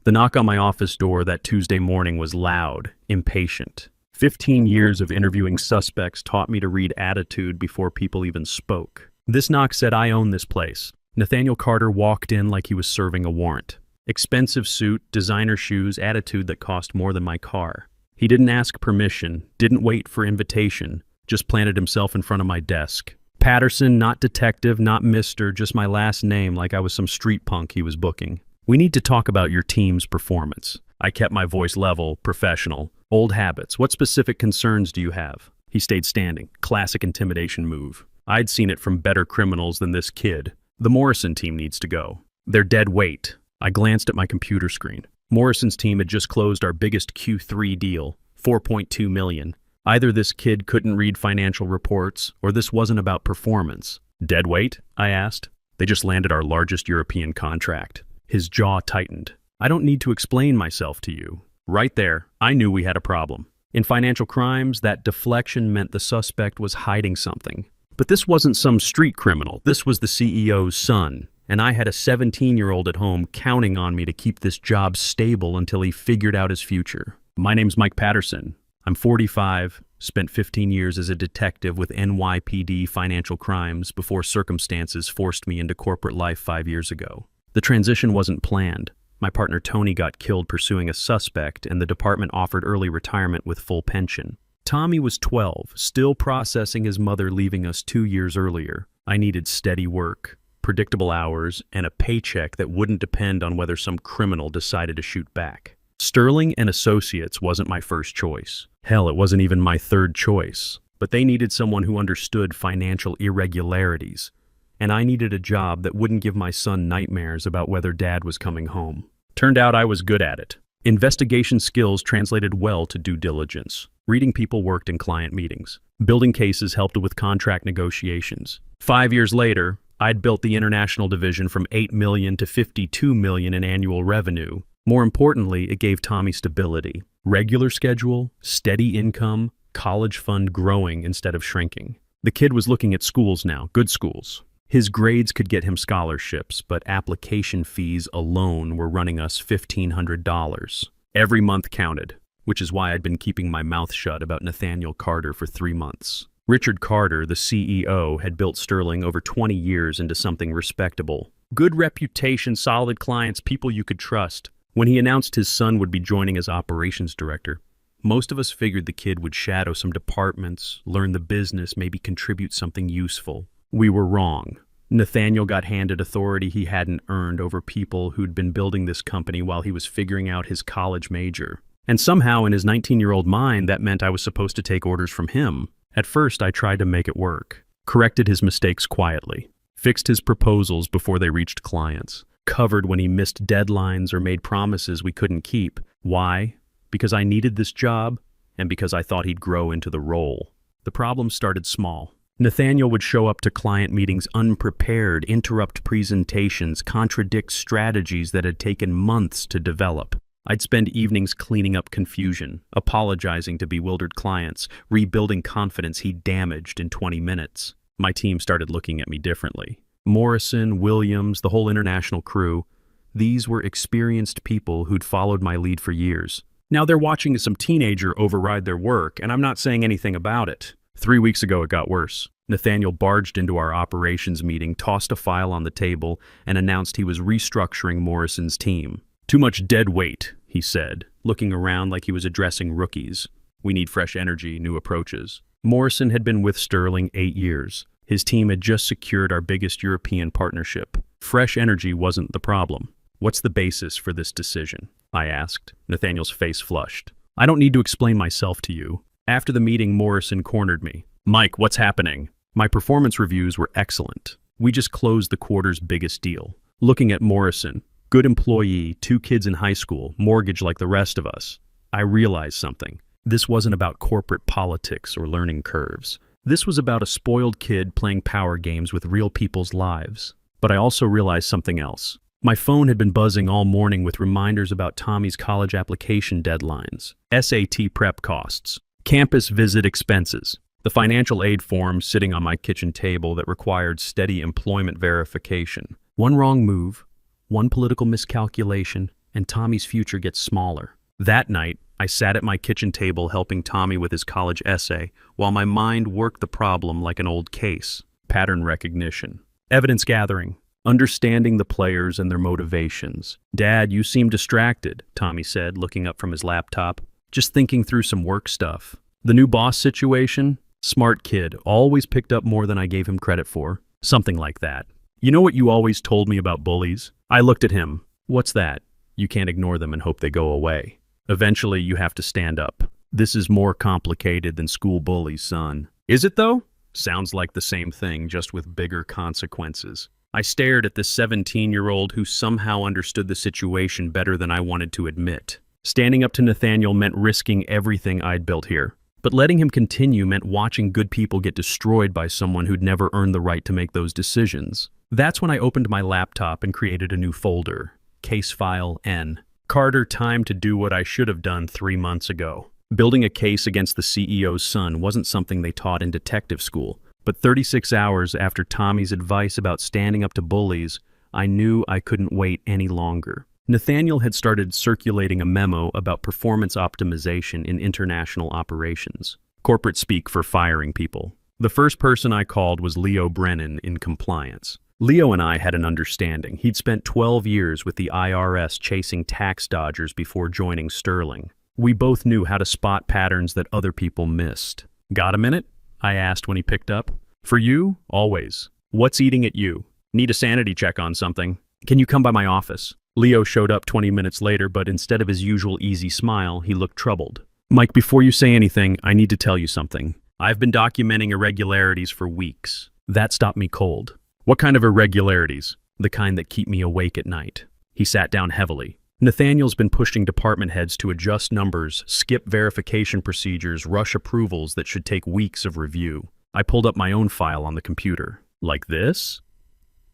The knock on my office door that Tuesday morning was loud, impatient. 15 years of interviewing suspects taught me to read attitude before people even spoke. This knock said I own this place. Nathaniel Carter walked in like he was serving a warrant. Expensive suit, designer shoes, attitude that cost more than my car. He didn't ask permission, didn't wait for invitation, just planted himself in front of my desk. Patterson, not detective, not mister, just my last name like I was some street punk he was booking. We need to talk about your team's performance. I kept my voice level, professional. Old habits. What specific concerns do you have? He stayed standing. Classic intimidation move. I'd seen it from better criminals than this kid. The Morrison team needs to go. They're dead weight. I glanced at my computer screen. Morrison's team had just closed our biggest Q3 deal, $4.2 million. Either this kid couldn't read financial reports, or this wasn't about performance. Dead weight? I asked. They just landed our largest European contract. His jaw tightened. I don't need to explain myself to you. Right there, I knew we had a problem. In financial crimes, that deflection meant the suspect was hiding something. But this wasn't some street criminal. This was the CEO's son. And I had a 17-year-old at home counting on me to keep this job stable until he figured out his future. My name's Mike Patterson. I'm 45, spent 15 years as a detective with NYPD financial crimes before circumstances forced me into corporate life 5 years ago. The transition wasn't planned. My partner Tony got killed pursuing a suspect, and the department offered early retirement with full pension. Tommy was 12, still processing his mother leaving us 2 years earlier. I needed steady work, predictable hours, and a paycheck that wouldn't depend on whether some criminal decided to shoot back. Sterling and Associates wasn't my first choice. Hell, it wasn't even my third choice. But they needed someone who understood financial irregularities. And I needed a job that wouldn't give my son nightmares about whether dad was coming home. Turned out I was good at it. Investigation skills translated well to due diligence. Reading people worked in client meetings. Building cases helped with contract negotiations. 5 years later, I'd built the international division from $8 million to $52 million in annual revenue. More importantly, it gave Tommy stability. Regular schedule, steady income, college fund growing instead of shrinking. The kid was looking at schools now, good schools. His grades could get him scholarships, but application fees alone were running us $1,500. Every month counted, which is why I'd been keeping my mouth shut about Nathaniel Carter for 3 months. Richard Carter, the CEO, had built Sterling over 20 years into something respectable. Good reputation, solid clients, people you could trust. When he announced his son would be joining as operations director, most of us figured the kid would shadow some departments, learn the business, maybe contribute something useful. We were wrong. Nathaniel got handed authority he hadn't earned over people who'd been building this company while he was figuring out his college major. And somehow in his 19-year-old mind, that meant I was supposed to take orders from him. At first, I tried to make it work. Corrected his mistakes quietly. Fixed his proposals before they reached clients. Covered when he missed deadlines or made promises we couldn't keep. Why? Because I needed this job and because I thought he'd grow into the role. The problem started small. Nathaniel would show up to client meetings unprepared, interrupt presentations, contradict strategies that had taken months to develop. I'd spend evenings cleaning up confusion, apologizing to bewildered clients, rebuilding confidence he'd damaged in 20 minutes. My team started looking at me differently. Morrison, Williams, the whole international crew, these were experienced people who'd followed my lead for years. Now they're watching some teenager override their work, and I'm not saying anything about it. 3 weeks ago, it got worse. Nathaniel barged into our operations meeting, tossed a file on the table, and announced he was restructuring Morrison's team. Too much dead weight, he said, looking around like he was addressing rookies. We need fresh energy, new approaches. Morrison had been with Sterling 8 years. His team had just secured our biggest European partnership. Fresh energy wasn't the problem. What's the basis for this decision? I asked. Nathaniel's face flushed. I don't need to explain myself to you. After the meeting, Morrison cornered me. Mike, what's happening? My performance reviews were excellent. We just closed the quarter's biggest deal. Looking at Morrison, good employee, 2 kids in high school, mortgage like the rest of us, I realized something. This wasn't about corporate politics or learning curves. This was about a spoiled kid playing power games with real people's lives. But I also realized something else. My phone had been buzzing all morning with reminders about Tommy's college application deadlines, SAT prep costs, campus visit expenses, the financial aid form sitting on my kitchen table that required steady employment verification. One wrong move, one political miscalculation, and Tommy's future gets smaller. That night, I sat at my kitchen table helping Tommy with his college essay, while my mind worked the problem like an old case. Pattern recognition, evidence gathering, understanding the players and their motivations. "Dad, you seem distracted," Tommy said, looking up from his laptop. "Just thinking through some work stuff." The new boss situation? Smart kid, always picked up more than I gave him credit for. Something like that. "You know what you always told me about bullies?" I looked at him. "What's that?" "You can't ignore them and hope they go away. Eventually, you have to stand up. This is more complicated than school bullies, son." "Is it though?" Sounds like the same thing, just with bigger consequences. I stared at this 17-year-old who somehow understood the situation better than I wanted to admit. Standing up to Nathaniel meant risking everything I'd built here. But letting him continue meant watching good people get destroyed by someone who'd never earned the right to make those decisions. That's when I opened my laptop and created a new folder. Case file N. Carter, time to do what I should have done 3 months ago. Building a case against the CEO's son wasn't something they taught in detective school. But 36 hours after Tommy's advice about standing up to bullies, I knew I couldn't wait any longer. Nathaniel had started circulating a memo about performance optimization in international operations. Corporate speak for firing people. The first person I called was Leo Brennan in compliance. Leo and I had an understanding. He'd spent 12 years with the IRS chasing tax dodgers before joining Sterling. We both knew how to spot patterns that other people missed. "Got a minute?" I asked when he picked up. "For you, always. What's eating at you? Need a sanity check on something. Can you come by my office?" Leo showed up 20 minutes later, but instead of his usual easy smile, he looked troubled. "Mike, before you say anything, I need to tell you something. I've been documenting irregularities for weeks. That stopped me cold." "What kind of irregularities?" "The kind that keep me awake at night." He sat down heavily. "Nathaniel's been pushing department heads to adjust numbers, skip verification procedures, rush approvals that should take weeks of review." I pulled up my own file on the computer. "Like this?"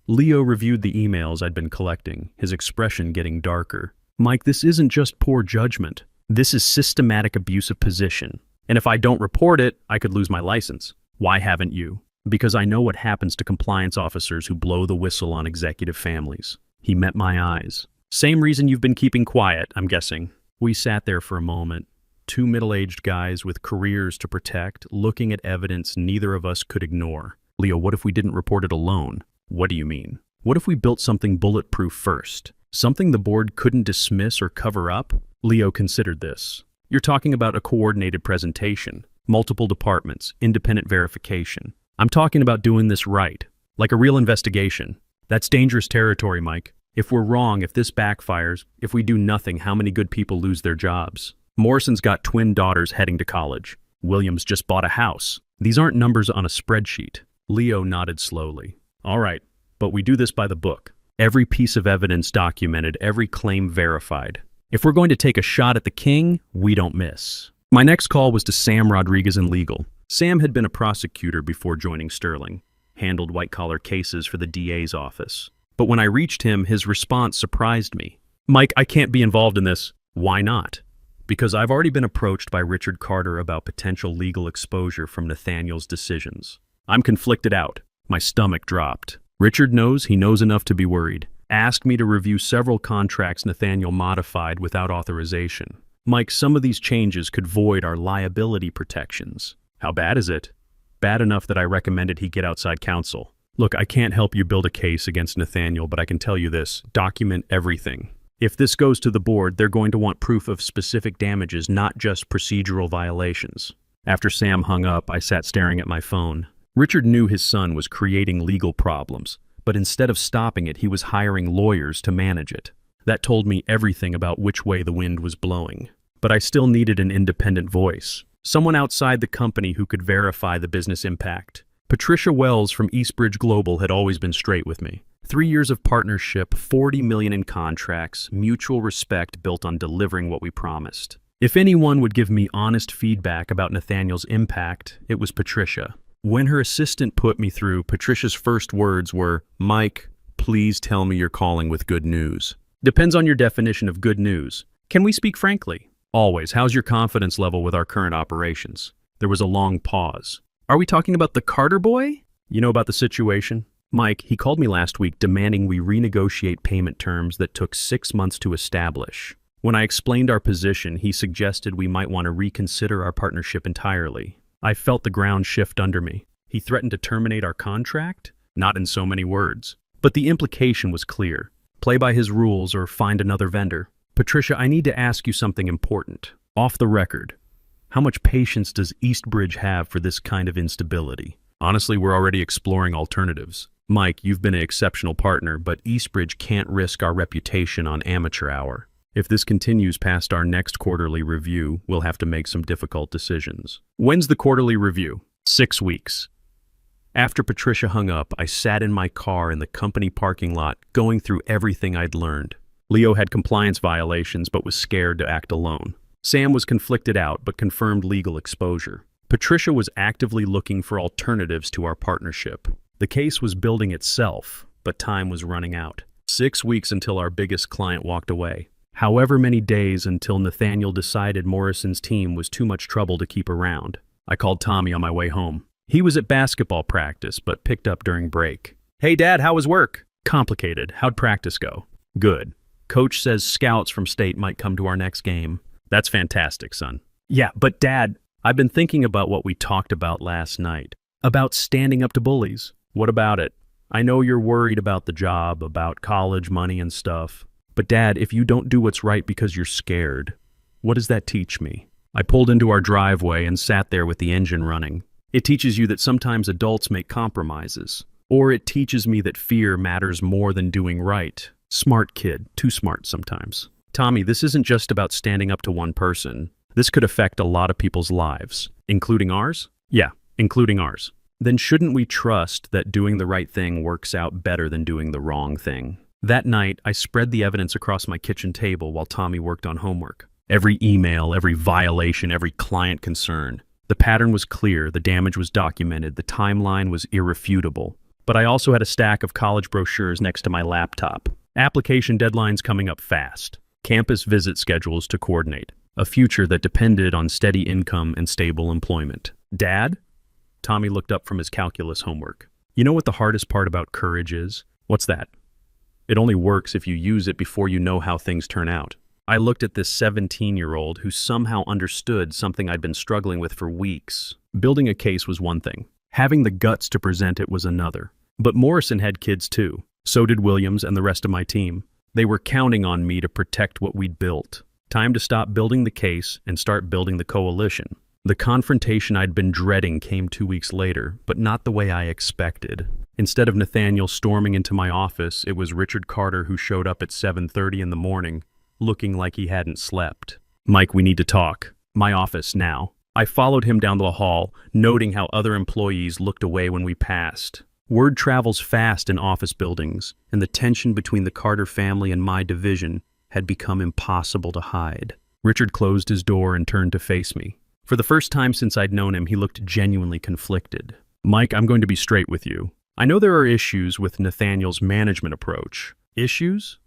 Leo reviewed the emails I'd been collecting, his expression getting darker. "Mike, this isn't just poor judgment. This is systematic abuse of position. And if I don't report it, I could lose my license." "Why haven't you?" "Because I know what happens to compliance officers who blow the whistle on executive families." He met my eyes. "Same reason you've been keeping quiet, I'm guessing." We sat there for a moment, two middle-aged guys with careers to protect, looking at evidence neither of us could ignore. "Leo, what if we didn't report it alone?" "What do you mean?" "What if we built something bulletproof first? Something the board couldn't dismiss or cover up?" Leo considered this. "You're talking about a coordinated presentation, multiple departments, independent verification. I'm talking about doing this right, like a real investigation." "That's dangerous territory, Mike. If we're wrong, if this backfires, if we do nothing, how many good people lose their jobs? Morrison's got twin daughters heading to college. Williams just bought a house. These aren't numbers on a spreadsheet." Leo nodded slowly. "All right, but we do this by the book. Every piece of evidence documented, every claim verified. If we're going to take a shot at the king, we don't miss." My next call was to Sam Rodriguez in legal. Sam had been a prosecutor before joining Sterling, handled white-collar cases for the DA's office. But when I reached him, his response surprised me. "Mike, I can't be involved in this." "Why not?" "Because I've already been approached by Richard Carter about potential legal exposure from Nathaniel's decisions." I'm conflicted out. My stomach dropped. Richard knows he knows enough to be worried. Asked me to review several contracts Nathaniel modified without authorization. "Mike, some of these changes could void our liability protections." "How bad is it?" "Bad enough that I recommended he get outside counsel." "Look, I can't help you build a case against Nathaniel, but I can tell you this, document everything. If this goes to the board, they're going to want proof of specific damages, not just procedural violations." After Sam hung up, I sat staring at my phone. Richard knew his son was creating legal problems, but instead of stopping it, he was hiring lawyers to manage it. That told me everything about which way the wind was blowing. But I still needed an independent voice, someone outside the company who could verify the business impact. Patricia Wells from Eastbridge Global had always been straight with me. 3 years of partnership, $40 million in contracts, mutual respect built on delivering what we promised. If anyone would give me honest feedback about Nathaniel's impact, it was Patricia. When her assistant put me through, Patricia's first words were, "Mike, please tell me you're calling with good news." "Depends on your definition of good news. Can we speak frankly?" "Always. How's your confidence level with our current operations?" There was a long pause. "Are we talking about the Carter boy?" "You know about the situation?" Mike, he called me last week demanding we renegotiate payment terms that took 6 months to establish. When I explained our position, he suggested we might want to reconsider our partnership entirely. I felt the ground shift under me. He threatened to terminate our contract? Not in so many words. But the implication was clear. Play by his rules or find another vendor. Patricia, I need to ask you something important. Off the record. How much patience does Eastbridge have for this kind of instability? Honestly, we're already exploring alternatives. Mike, you've been an exceptional partner, but Eastbridge can't risk our reputation on amateur hour. If this continues past our next quarterly review, we'll have to make some difficult decisions. When's the quarterly review? 6 weeks. After Patricia hung up, I sat in my car in the company parking lot, going through everything I'd learned. Leo had compliance violations, but was scared to act alone. Sam was conflicted out, but confirmed legal exposure. Patricia was actively looking for alternatives to our partnership. The case was building itself, but time was running out. 6 weeks until our biggest client walked away. However many days until Nathaniel decided Morrison's team was too much trouble to keep around. I called Tommy on my way home. He was at basketball practice, but picked up during break. Hey, Dad, how was work? Complicated. How'd practice go? Good. Coach says scouts from state might come to our next game. That's fantastic, son. Yeah, but Dad, I've been thinking about what we talked about last night. About standing up to bullies. What about it? I know you're worried about the job, about college money and stuff. But Dad, if you don't do what's right because you're scared, what does that teach me? I pulled into our driveway and sat there with the engine running. It teaches you that sometimes adults make compromises. Or it teaches me that fear matters more than doing right. Smart kid, too smart sometimes. Tommy, this isn't just about standing up to one person. This could affect a lot of people's lives. Including ours? Yeah, including ours. Then shouldn't we trust that doing the right thing works out better than doing the wrong thing? That night, I spread the evidence across my kitchen table while Tommy worked on homework. Every email, every violation, every client concern. The pattern was clear, the damage was documented, the timeline was irrefutable. But I also had a stack of college brochures next to my laptop. Application deadlines coming up fast. Campus visit schedules to coordinate. A future that depended on steady income and stable employment. Dad? Tommy looked up from his calculus homework. You know what the hardest part about courage is? What's that? It only works if you use it before you know how things turn out. I looked at this 17-year-old who somehow understood something I'd been struggling with for weeks. Building a case was one thing. Having the guts to present it was another. But Morrison had kids too. So did Williams and the rest of my team. They were counting on me to protect what we'd built. Time to stop building the case and start building the coalition. The confrontation I'd been dreading came 2 weeks later, but not the way I expected. Instead of Nathaniel storming into my office, it was Richard Carter who showed up at 7:30 in the morning, looking like he hadn't slept. Mike, we need to talk. My office now. I followed him down the hall, noting how other employees looked away when we passed. Word travels fast in office buildings, and the tension between the Carter family and my division had become impossible to hide. Richard closed his door and turned to face me. For the first time since I'd known him, he looked genuinely conflicted. Mike, I'm going to be straight with you. I know there are issues with Nathaniel's management approach. Issues?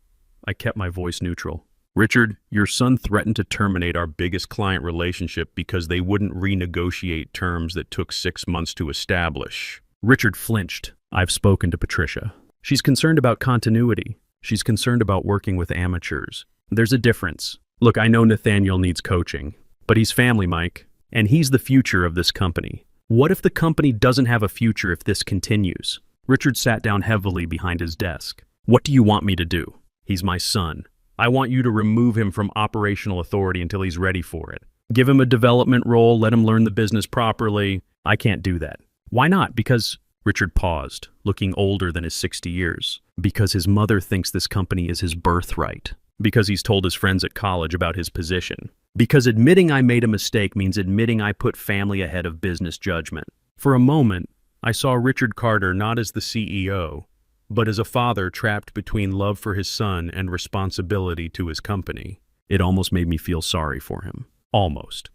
I kept my voice neutral. Richard, your son threatened to terminate our biggest client relationship because they wouldn't renegotiate terms that took 6 months to establish. Richard flinched. I've spoken to Patricia. She's concerned about continuity. She's concerned about working with amateurs. There's a difference. Look, I know Nathaniel needs coaching, but he's family, Mike, and he's the future of this company. What if the company doesn't have a future if this continues? Richard sat down heavily behind his desk. What do you want me to do? He's my son. I want you to remove him from operational authority until he's ready for it. Give him a development role, let him learn the business properly. I can't do that. Why not? Because... Richard paused, looking older than his 60 years. Because his mother thinks this company is his birthright. Because he's told his friends at college about his position. Because admitting I made a mistake means admitting I put family ahead of business judgment. For a moment, I saw Richard Carter not as the CEO, but as a father trapped between love for his son and responsibility to his company. It almost made me feel sorry for him. Almost.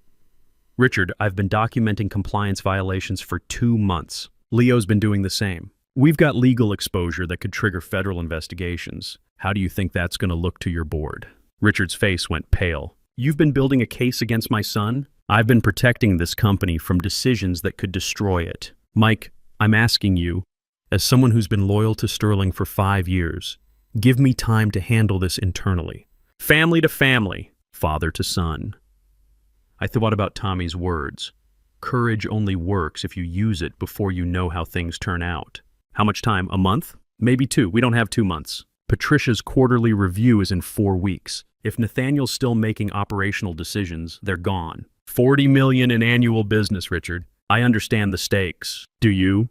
Richard, I've been documenting compliance violations for 2 months. Leo's been doing the same. We've got legal exposure that could trigger federal investigations. How do you think that's going to look to your board? Richard's face went pale. You've been building a case against my son? I've been protecting this company from decisions that could destroy it. Mike, I'm asking you, As someone who's been loyal to Sterling for 5 years, give me time to handle this internally. Family to family, father to son. I thought about Tommy's words. Courage only works if you use it before you know how things turn out. How much time? A month? Maybe 2. We don't have 2 months. Patricia's quarterly review is in 4 weeks. If Nathaniel's still making operational decisions, they're gone. 40 million in annual business, Richard. I understand the stakes. Do you?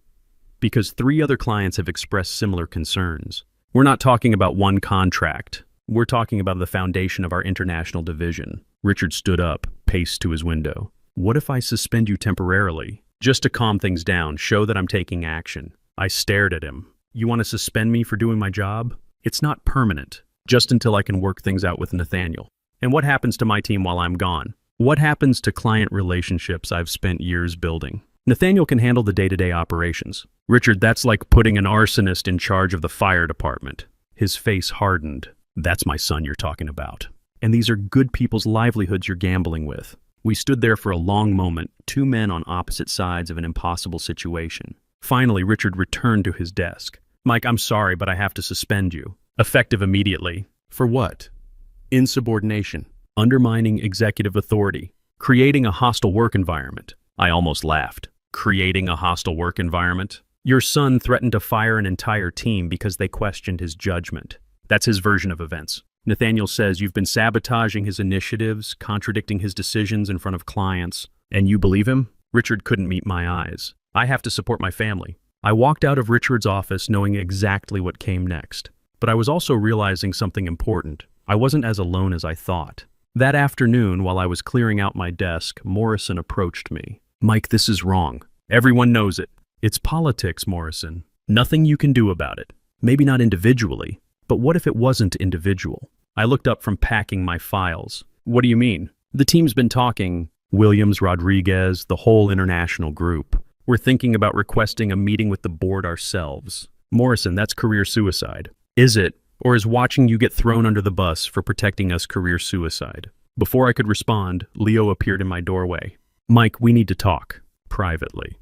Because 3 other clients have expressed similar concerns. We're not talking about one contract. We're talking about the foundation of our international division. Richard stood up, paced to his window. What if I suspend you temporarily? Just to calm things down, show that I'm taking action. I stared at him. You want to suspend me for doing my job? It's not permanent, just until I can work things out with Nathaniel. And what happens to my team while I'm gone? What happens to client relationships I've spent years building? Nathaniel can handle the day-to-day operations. Richard, that's like putting an arsonist in charge of the fire department. His face hardened. That's my son you're talking about. And these are good people's livelihoods you're gambling with. We stood there for a long moment, 2 men on opposite sides of an impossible situation. Finally, Richard returned to his desk. Mike, I'm sorry, but I have to suspend you. Effective immediately. For what? Insubordination. Undermining executive authority. Creating a hostile work environment. I almost laughed. Creating a hostile work environment? Your son threatened to fire an entire team because they questioned his judgment. That's his version of events. Nathaniel says you've been sabotaging his initiatives, contradicting his decisions in front of clients. And you believe him? Richard couldn't meet my eyes. I have to support my family. I walked out of Richard's office knowing exactly what came next. But I was also realizing something important. I wasn't as alone as I thought. That afternoon, while I was clearing out my desk, Morrison approached me. Mike, this is wrong. Everyone knows it. It's politics, Morrison. Nothing you can do about it. Maybe not individually, but what if it wasn't individual? I looked up from packing my files. What do you mean? The team's been talking. Williams, Rodriguez, the whole international group. We're thinking about requesting a meeting with the board ourselves. Morrison, that's career suicide. Is it? Or is watching you get thrown under the bus for protecting us career suicide? Before I could respond, Leo appeared in my doorway. Mike, we need to talk. Privately.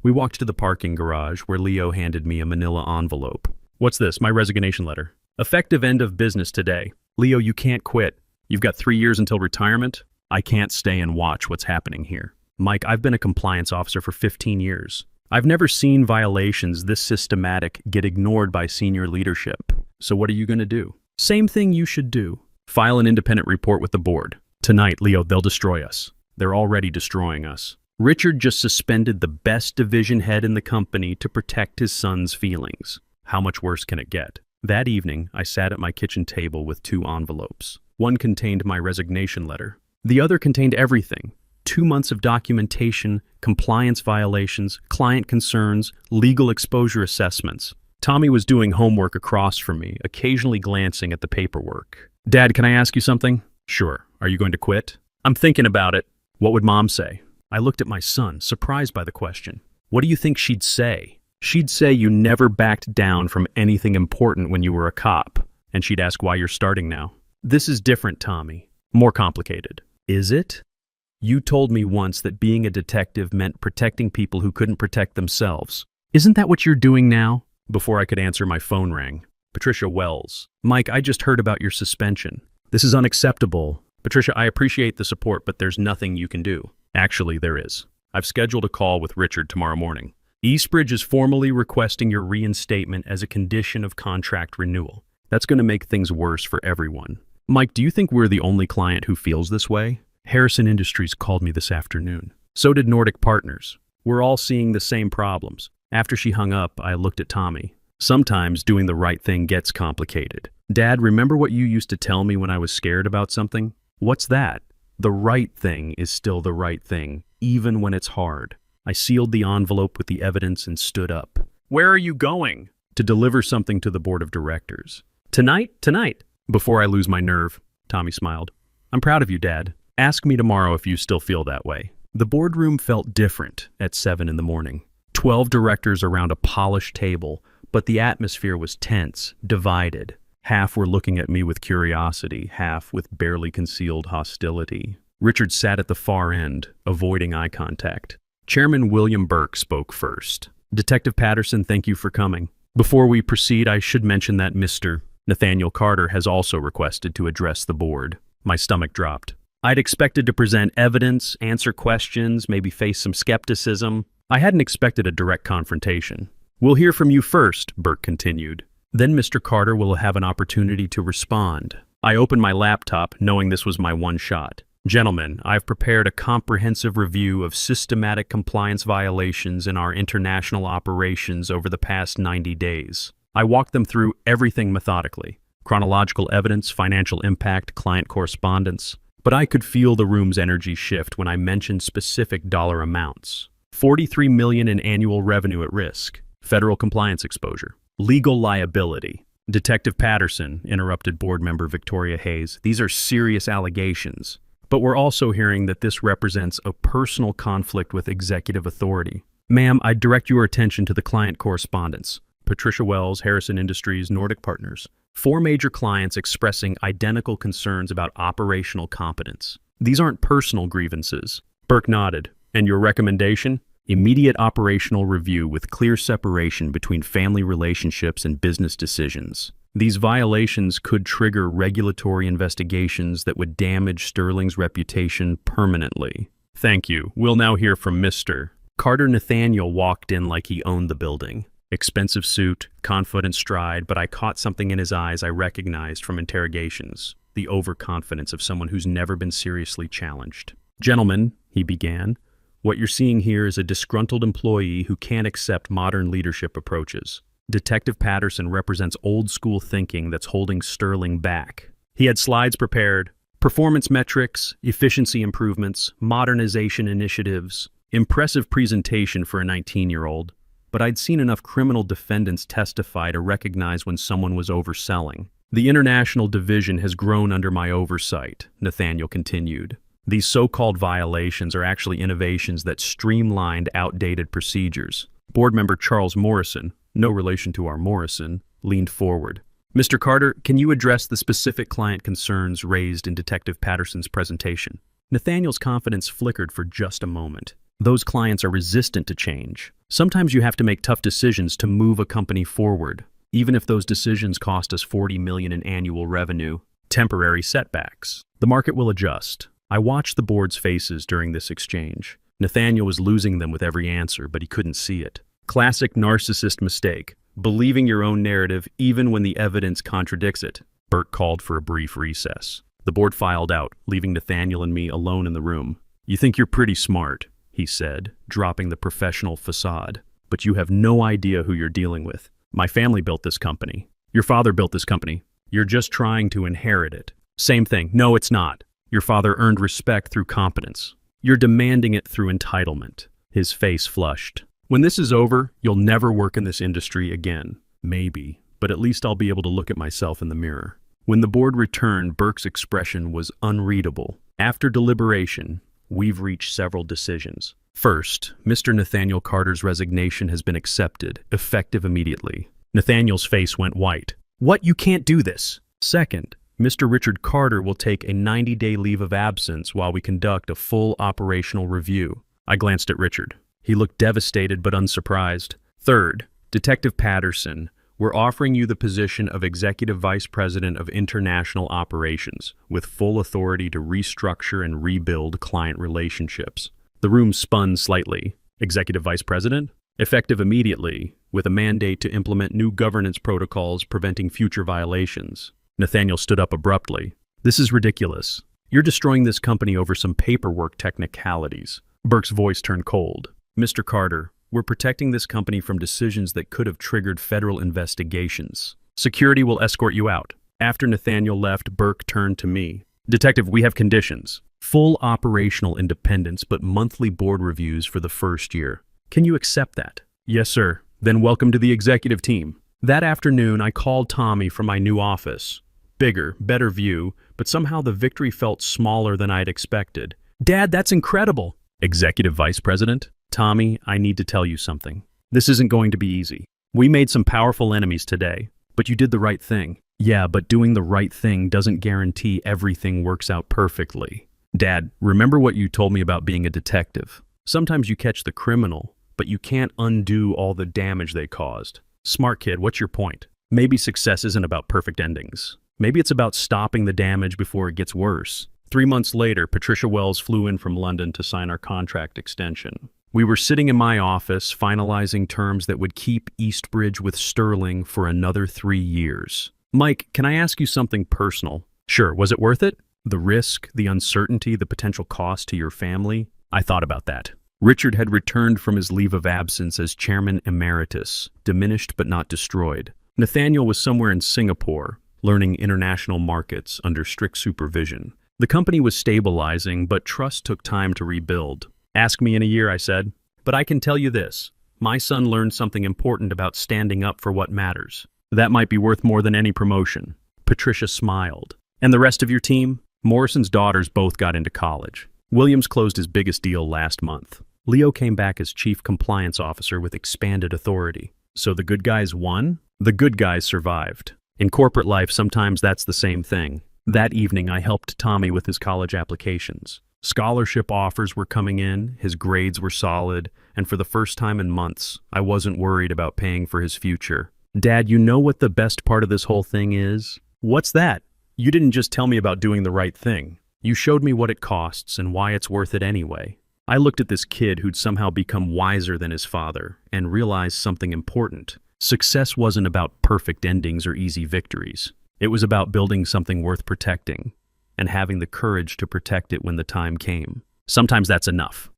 We walked to the parking garage where Leo handed me a manila envelope. What's this? My resignation letter. Effective end of business today. Leo, you can't quit. You've got 3 years until retirement. I can't stay and watch what's happening here. Mike, I've been a compliance officer for 15 years. I've never seen violations this systematic get ignored by senior leadership. So what are you going to do? Same thing you should do. File an independent report with the board. Tonight, Leo, they'll destroy us. They're already destroying us. Richard just suspended the best division head in the company to protect his son's feelings. How much worse can it get? That evening, I sat at my kitchen table with 2 envelopes. One contained my resignation letter. The other contained everything. 2 months of documentation, compliance violations, client concerns, legal exposure assessments. Tommy was doing homework across from me, occasionally glancing at the paperwork. Dad, can I ask you something? Sure. Are you going to quit? I'm thinking about it. What would Mom say? I looked at my son, surprised by the question. What do you think she'd say? She'd say you never backed down from anything important when you were a cop. And she'd ask why you're starting now. This is different, Tommy. More complicated. Is it? You told me once that being a detective meant protecting people who couldn't protect themselves. Isn't that what you're doing now? Before I could answer, my phone rang. Patricia Wells. Mike, I just heard about your suspension. This is unacceptable. Patricia, I appreciate the support, but there's nothing you can do. Actually, there is. I've scheduled a call with Richard tomorrow morning. Eastbridge is formally requesting your reinstatement as a condition of contract renewal. That's going to make things worse for everyone. Mike, do you think we're the only client who feels this way? Harrison Industries called me this afternoon. So did Nordic Partners. We're all seeing the same problems. After she hung up, I looked at Tommy. Sometimes doing the right thing gets complicated. Dad, remember what you used to tell me when I was scared about something? What's that? The right thing is still the right thing, even when it's hard. I sealed the envelope with the evidence and stood up. Where are you going? To deliver something to the board of directors. Tonight? Before I lose my nerve, Tommy smiled. I'm proud of you, Dad. Ask me tomorrow if you still feel that way. The boardroom felt different at 7 in the morning. 12 directors around a polished table, but the atmosphere was tense, divided. Half were looking at me with curiosity, half with barely concealed hostility. Richard sat at the far end, avoiding eye contact. Chairman William Burke spoke first. Detective Patterson, thank you for coming. Before we proceed, I should mention that Mr. Nathaniel Carter has also requested to address the board. My stomach dropped. I'd expected to present evidence, answer questions, maybe face some skepticism. I hadn't expected a direct confrontation. We'll hear from you first, Burke continued. Then Mr. Carter will have an opportunity to respond. I opened my laptop, knowing this was my one shot. Gentlemen, I've prepared a comprehensive review of systematic compliance violations in our international operations over the past 90 days. I walked them through everything methodically. Chronological evidence, financial impact, client correspondence. But I could feel the room's energy shift when I mentioned specific dollar amounts. $43 million in annual revenue at risk. Federal compliance exposure. Legal liability. Detective Patterson, interrupted board member Victoria Hayes, these are serious allegations. But we're also hearing that this represents a personal conflict with executive authority. Ma'am, I'd direct your attention to the client correspondence. Patricia Wells, Harrison Industries, Nordic Partners. 4 major clients expressing identical concerns about operational competence. These aren't personal grievances. Burke nodded. And your recommendation? Immediate operational review with clear separation between family relationships and business decisions. These violations could trigger regulatory investigations that would damage Sterling's reputation permanently. Thank you. We'll now hear from Mr. Carter. Nathaniel walked in like he owned the building. Expensive suit, confident stride, but I caught something in his eyes I recognized from interrogations. The overconfidence of someone who's never been seriously challenged. Gentlemen, he began, what you're seeing here is a disgruntled employee who can't accept modern leadership approaches. Detective Patterson represents old-school thinking that's holding Sterling back. He had slides prepared, performance metrics, efficiency improvements, modernization initiatives, impressive presentation for a 19-year-old. But I'd seen enough criminal defendants testify to recognize when someone was overselling. The international division has grown under my oversight, Nathaniel continued. These so-called violations are actually innovations that streamlined outdated procedures. Board member Charles Morrison, no relation to our Morrison, leaned forward. Mr. Carter, can you address the specific client concerns raised in Detective Patterson's presentation? Nathaniel's confidence flickered for just a moment. Those clients are resistant to change. Sometimes you have to make tough decisions to move a company forward, even if those decisions cost us $40 million in annual revenue. Temporary setbacks. The market will adjust. I watched the board's faces during this exchange. Nathaniel was losing them with every answer, but he couldn't see it. Classic narcissist mistake, believing your own narrative even when the evidence contradicts it. Burke called for a brief recess. The board filed out, leaving Nathaniel and me alone in the room. You think you're pretty smart, he said, dropping the professional facade. But you have no idea who you're dealing with. My family built this company. Your father built this company. You're just trying to inherit it. Same thing. No, it's not. Your father earned respect through competence. You're demanding it through entitlement. His face flushed. When this is over, you'll never work in this industry again. Maybe, but at least I'll be able to look at myself in the mirror. When the board returned, Burke's expression was unreadable. After deliberation, we've reached several decisions. First, Mr. Nathaniel Carter's resignation has been accepted, effective immediately. Nathaniel's face went white. What? You can't do this. Second, Mr. Richard Carter will take a 90-day leave of absence while we conduct a full operational review. I glanced at Richard. He looked devastated but unsurprised. Third, Detective Patterson, we're offering you the position of Executive Vice President of International Operations, with full authority to restructure and rebuild client relationships. The room spun slightly. Executive Vice President? Effective immediately, with a mandate to implement new governance protocols preventing future violations. Nathaniel stood up abruptly. This is ridiculous. You're destroying this company over some paperwork technicalities. Burke's voice turned cold. Mr. Carter, we're protecting this company from decisions that could have triggered federal investigations. Security will escort you out. After Nathaniel left, Burke turned to me. Detective, we have conditions. Full operational independence, but monthly board reviews for the first year. Can you accept that? Yes, sir. Then welcome to the executive team. That afternoon, I called Tommy from my new office. Bigger, better view, but somehow the victory felt smaller than I'd expected. Dad, that's incredible. Executive Vice President? Tommy, I need to tell you something. This isn't going to be easy. We made some powerful enemies today, but you did the right thing. Yeah, but doing the right thing doesn't guarantee everything works out perfectly. Dad, remember what you told me about being a detective? Sometimes you catch the criminal, but you can't undo all the damage they caused. Smart kid, what's your point? Maybe success isn't about perfect endings. Maybe it's about stopping the damage before it gets worse. 3 months later, Patricia Wells flew in from London to sign our contract extension. We were sitting in my office, finalizing terms that would keep Eastbridge with Sterling for another 3 years. Mike, can I ask you something personal? Sure, was it worth it? The risk, the uncertainty, the potential cost to your family? I thought about that. Richard had returned from his leave of absence as chairman emeritus, diminished but not destroyed. Nathaniel was somewhere in Singapore, learning international markets under strict supervision. The company was stabilizing, but trust took time to rebuild. Ask me in a year, I said. But I can tell you this. My son learned something important about standing up for what matters. That might be worth more than any promotion. Patricia smiled. And the rest of your team? Morrison's daughters both got into college. Williams closed his biggest deal last month. Leo came back as chief compliance officer with expanded authority. So the good guys won? The good guys survived. In corporate life, sometimes that's the same thing. That evening, I helped Tommy with his college applications. Scholarship offers were coming in, his grades were solid, and for the first time in months, I wasn't worried about paying for his future. Dad, you know what the best part of this whole thing is? What's that? You didn't just tell me about doing the right thing. You showed me what it costs and why it's worth it anyway. I looked at this kid who'd somehow become wiser than his father and realized something important. Success wasn't about perfect endings or easy victories. It was about building something worth protecting and having the courage to protect it when the time came. Sometimes that's enough.